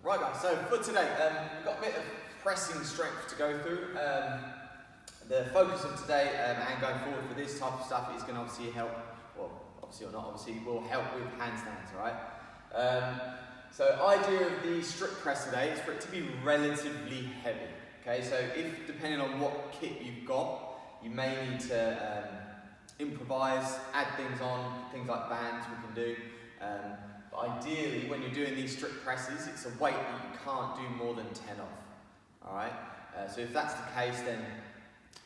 Right guys, so for today, we've got a bit of pressing strength to go through. The focus of today and going forward for this type of stuff is going to obviously help, well obviously or not obviously, will help with handstands, alright? So idea of the strict press today is for it to be relatively heavy. Okay, so if depending on what kit you've got, you may need to improvise, add things on, things like bands we can do. But ideally, when you're doing these strict presses, it's a weight that you can't do more than 10 of. Alright? So if that's the case, then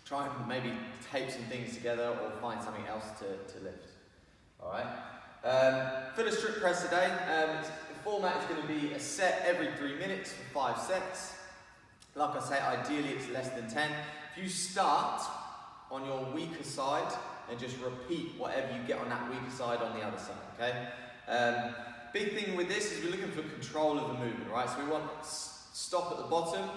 try and maybe tape some things together or find something else to lift. Alright? For the strict press today, the format is going to be a set every 3 minutes for 5 sets. Like I say, ideally it's less than 10. If you start on your weaker side and just repeat whatever you get on that weaker side on the other side, okay? Big thing with this is we're looking for control of the movement, right? So we want stop at the bottom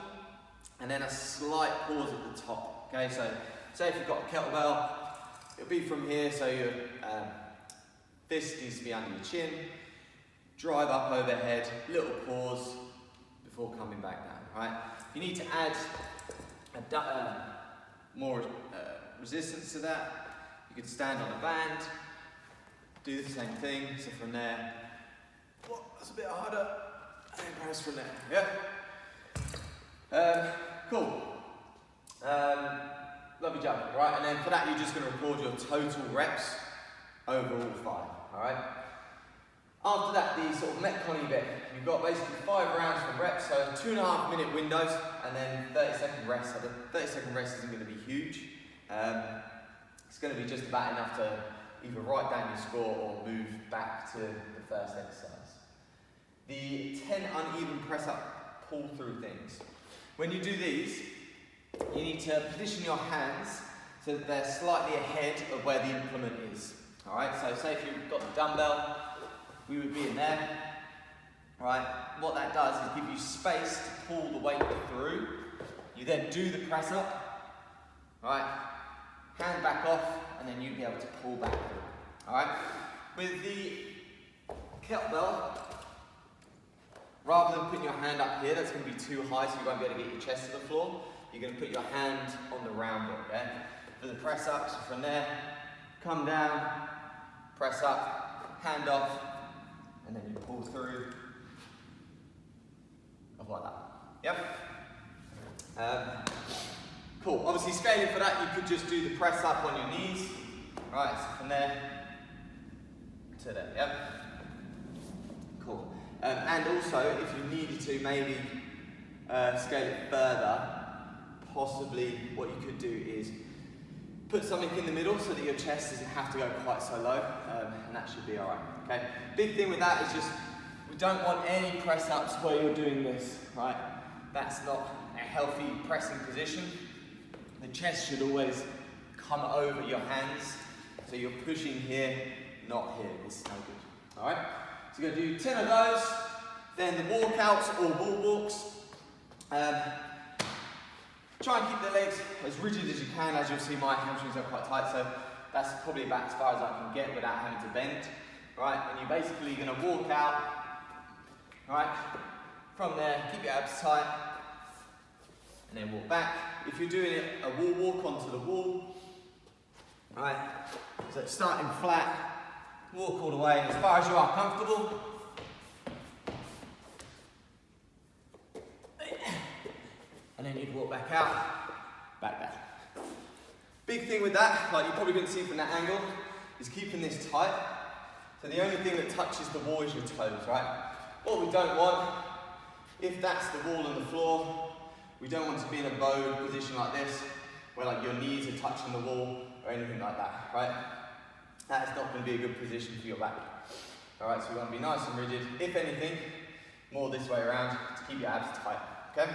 and then a slight pause at the top, okay? So say if you've got a kettlebell, it'll be from here, so your fist needs to be under your chin, drive up overhead, little pause before coming back down, right? You need to add more resistance to that. You could stand on a band, do the same thing, so from there, that's a bit harder, and then press from there, yeah? Cool. Lovely job, right? And then for that, you're just going to record your total reps over all 5, alright? After that, the sort of Metcon bit, you've got basically 5 rounds for reps, so 2.5 minute windows, and then 30-second rest. So the 30-second rest isn't going to be huge. It's going to be just about enough to either write down your score or move back to the first exercise. The 10 uneven press up pull through things. When you do these, you need to position your hands so that they're slightly ahead of where the implement is. Alright, so say if you've got the dumbbell, we would be in there. Right, what that does is give you space to pull the weight through. You then do the press up. Right, hand back off, and then you'll be able to pull back through. Alright, with the kettlebell, rather than putting your hand up here, that's going to be too high, so you won't be able to get your chest to the floor. You're going to put your hand on the round bit, okay? For the press ups, from there, come down, press up, hand off, and then you pull through, like that. Yep. Cool. Obviously, scaling for that, you could just do the press up on your knees. Right, so from there to there. Yep. Cool. And also, if you needed to, maybe scale it further. Possibly, what you could do is put something in the middle so that your chest doesn't have to go quite so low, and that should be all right. Okay. Big thing with that is just we don't want any press ups where you're doing this, right? That's not a healthy pressing position. The chest should always come over your hands, so you're pushing here, not here. This is no good. All right. So you're going to do 10 of those. Then the walkouts or wall walks. Try and keep the legs as rigid as you can. As you'll see, my hamstrings are quite tight, so that's probably about as far as I can get without having to bend. Right, and you're basically going to walk out. Right, from there, keep your abs tight, and then walk back. If you're doing it, a wall walk onto the wall. Right, so starting flat, walk all the way as far as you are comfortable. And then you'd walk back out, back down. Big thing with that, like you probably couldn't see from that angle, is keeping this tight. So the only thing that touches the wall is your toes, right? What we don't want, if that's the wall and the floor, we don't want to be in a bowed position like this, where like your knees are touching the wall or anything like that, right? That's not going to be a good position for your back. Alright, so we want to be nice and rigid. If anything, more this way around to keep your abs tight, okay?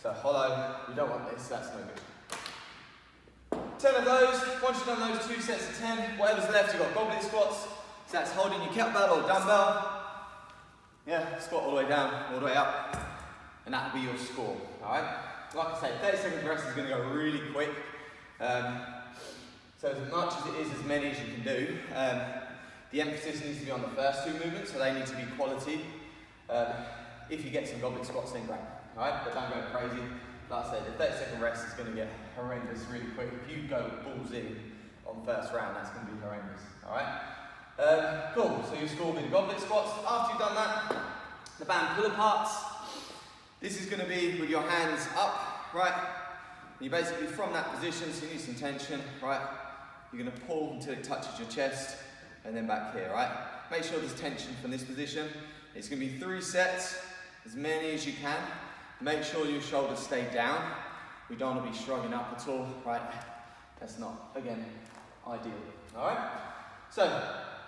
So hollow, we don't want this, that's no good. 10 of those. Once you've done those 2 sets of 10, whatever's left, you've got goblet squats. So that's holding your kettlebell or dumbbell. Yeah, squat all the way down, all the way up. And that'll be your score, alright? Like I say, 30-second rest is going to go really quick. So as much as it is as many as you can do, the emphasis needs to be on the first 2 movements, so they need to be quality. If you get some goblet squats, then great. All right, but don't go crazy. Like I said, the 30-second rest is going to get horrendous really quick. If you go balls in on first round, that's going to be horrendous. All right. Cool. So you score with the goblet squats. After you've done that, the band pull aparts. This is going to be with your hands up, right? And you basically from that position, so you need some tension, right? You're going to pull until it touches your chest, and then back here, right? Make sure there's tension from this position. It's going to be 3 sets, as many as you can. Make sure your shoulders stay down. We don't want to be shrugging up at all, right? That's not, again, ideal. All right? So,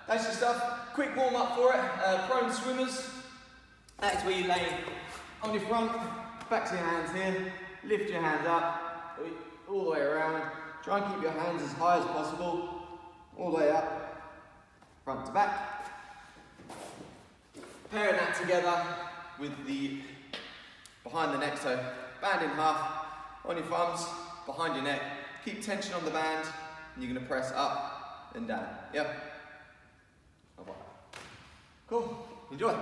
that's your stuff. Quick warm up for it. Prone swimmers. That's where you lay on your front, back to your hands here. Lift your hands up, all the way around. Try and keep your hands as high as possible, all the way up, front to back. Pairing that together with the behind the neck, so band in half, on your thumbs, behind your neck. Keep tension on the band, and you're going to press up and down. Yep. Cool. Enjoy.